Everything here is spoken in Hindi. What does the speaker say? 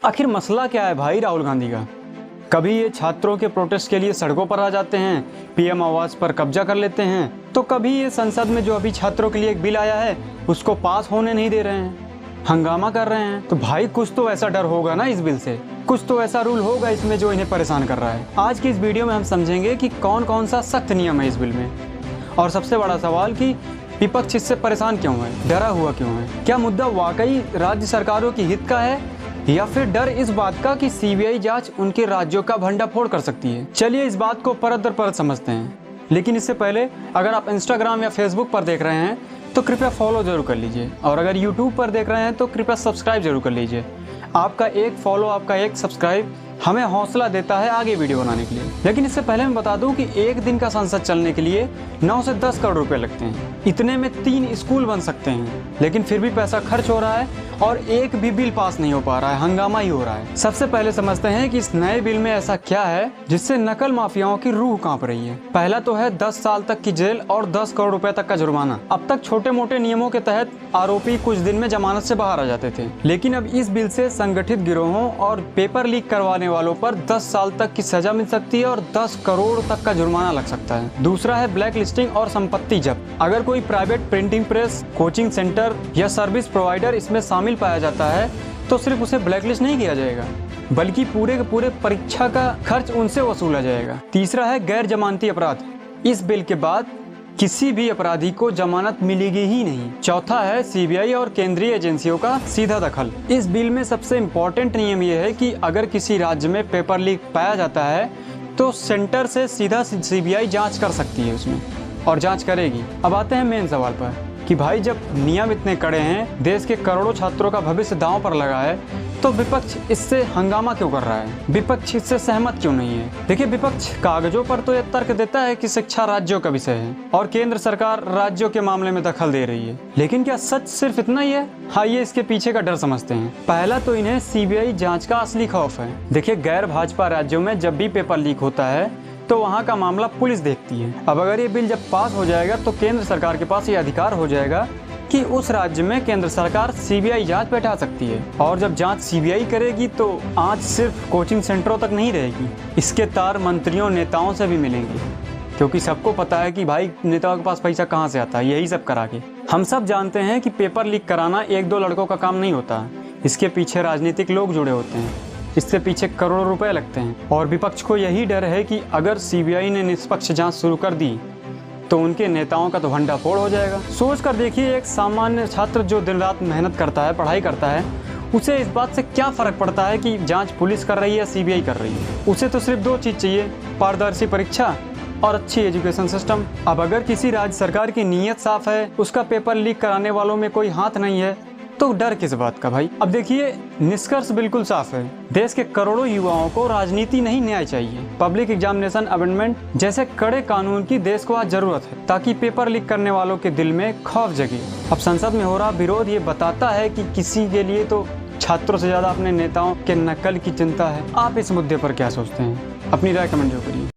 आखिर मसला क्या है भाई राहुल गांधी का? कभी ये छात्रों के प्रोटेस्ट के लिए सड़कों पर आ जाते हैं, पीएम आवास पर कब्जा कर लेते हैं, तो कभी ये संसद में जो अभी छात्रों के लिए एक बिल आया है उसको पास होने नहीं दे रहे हैं, हंगामा कर रहे हैं। तो भाई कुछ तो ऐसा डर होगा ना इस बिल से, कुछ तो ऐसा रूल होगा इसमें जो इन्हें परेशान कर रहा है। आज की इस वीडियो में हम समझेंगे कि कौन कौन सा सख्त नियम है इस बिल में, और सबसे बड़ा सवाल कि विपक्ष इससे परेशान क्यों है, डरा हुआ क्यों है। क्या मुद्दा वाकई राज्य सरकारों की हित का है या फिर डर इस बात का कि सीबीआई जांच उनके राज्यों का भंडाफोड़ कर सकती है। चलिए इस बात को परत दर परत समझते हैं। लेकिन इससे पहले अगर आप इंस्टाग्राम या फेसबुक पर देख रहे हैं तो कृपया फॉलो जरूर कर लीजिए, और अगर यूट्यूब पर देख रहे हैं तो कृपया सब्सक्राइब जरूर कर लीजिए। आपका एक फॉलो, आपका एक सब्सक्राइब हमें हौसला देता है आगे वीडियो बनाने के लिए। लेकिन इससे पहले मैं बता दूं कि एक दिन का संसद चलने के लिए 9 से 10 करोड़ रुपए लगते हैं। इतने में 3 स्कूल बन सकते हैं, लेकिन फिर भी पैसा खर्च हो रहा है और एक भी बिल पास नहीं हो पा रहा है, हंगामा ही हो रहा है। सबसे पहले समझते हैं कि इस नए बिल में ऐसा क्या है जिससे नकल माफियाओं की रूह कांप रही है। पहला तो है 10 साल तक की जेल और 10 करोड़ रुपए तक का जुर्माना। अब तक छोटे मोटे नियमों के तहत आरोपी कुछ दिन में जमानत से बाहर आ जाते थे, लेकिन अब इस बिल से संगठित गिरोहों और पेपर लीक करवाने वालों पर 10 साल तक की सजा मिल सकती है और 10 करोड़ तक का जुर्माना लग सकता है। दूसरा है ब्लैक लिस्टिंग और संपत्ति जब्त। अगर कोई private printing press, coaching centre या सर्विस प्रोवाइडर इसमें शामिल पाया जाता है तो सिर्फ उसे ब्लैकलिस्ट नहीं किया जाएगा, बल्कि पूरे के पूरे परीक्षा का खर्च उनसे वसूला जाएगा। तीसरा है गैर जमानती अपराध। इस बिल के बाद किसी भी अपराधी को जमानत मिलेगी ही नहीं। चौथा है सीबीआई और केंद्रीय एजेंसियों का सीधा दखल। इस बिल में सबसे इम्पोर्टेंट नियम यह है कि अगर किसी राज्य में पेपर लीक पाया जाता है तो सेंटर से सीधा सीबीआई जांच कर सकती है उसमें, और जांच करेगी। अब आते हैं मेन सवाल पर कि भाई जब नियम इतने कड़े हैं, देश के करोड़ों छात्रों का भविष्य दांव पर लगा है, तो विपक्ष इससे हंगामा क्यों कर रहा है, विपक्ष इससे सहमत क्यों नहीं है। देखिए, विपक्ष कागजों पर तो यह तर्क देता है कि शिक्षा राज्यों का विषय है और केंद्र सरकार राज्यों के मामले में दखल दे रही है, लेकिन क्या सच सिर्फ इतना ही है? आइए इसके पीछे का डर समझते हैं। पहला तो इन्हें सीबीआई जांच का असली खौफ है। देखिए, गैर भाजपा राज्यों में जब भी पेपर लीक होता है तो वहाँ का मामला पुलिस देखती है। अब अगर ये बिल जब पास हो जाएगा तो केंद्र सरकार के पास ये अधिकार हो जाएगा कि उस राज्य में केंद्र सरकार सीबीआई जांच बैठा सकती है, और जब जांच सीबीआई करेगी तो आंच सिर्फ कोचिंग सेंटरों तक नहीं रहेगी, इसके तार मंत्रियों, नेताओं से भी मिलेंगे, क्योंकि सबको पता है कि भाई नेताओं के पास पैसा कहाँ से आता है, यही सब करा के। हम सब जानते हैं कि पेपर लीक कराना 1-2 लड़कों का काम नहीं होता, इसके पीछे राजनीतिक लोग जुड़े होते हैं, इससे पीछे करोड़ों रुपए लगते हैं। और विपक्ष को यही डर है कि अगर सीबीआई ने निष्पक्ष जांच शुरू कर दी तो उनके नेताओं का तो भंडाफोड़ हो जाएगा। सोच कर देखिए, एक सामान्य छात्र जो दिन रात मेहनत करता है, पढ़ाई करता है, उसे इस बात से क्या फ़र्क पड़ता है कि जांच पुलिस कर रही है या सीबीआई कर रही है। उसे तो सिर्फ 2 चीज़ चाहिए, पारदर्शी परीक्षा और अच्छी एजुकेशन सिस्टम। अब अगर किसी राज्य सरकार की नीयत साफ है, उसका पेपर लीक कराने वालों में कोई हाथ नहीं है, तो डर किस बात का भाई। अब देखिए, निष्कर्ष बिल्कुल साफ है, देश के करोड़ों युवाओं को राजनीति नहीं न्याय चाहिए। पब्लिक एग्जामिनेशन अमेंडमेंट जैसे कड़े कानून की देश को आज जरूरत है, ताकि पेपर लीक करने वालों के दिल में खौफ जगे। अब संसद में हो रहा विरोध ये बताता है कि किसी के लिए तो छात्रों से ज्यादा अपने नेताओं के नकल की चिंता है। आप इस मुद्दे पर क्या सोचते हैं? अपनी राय कमेंट जरूर करिए।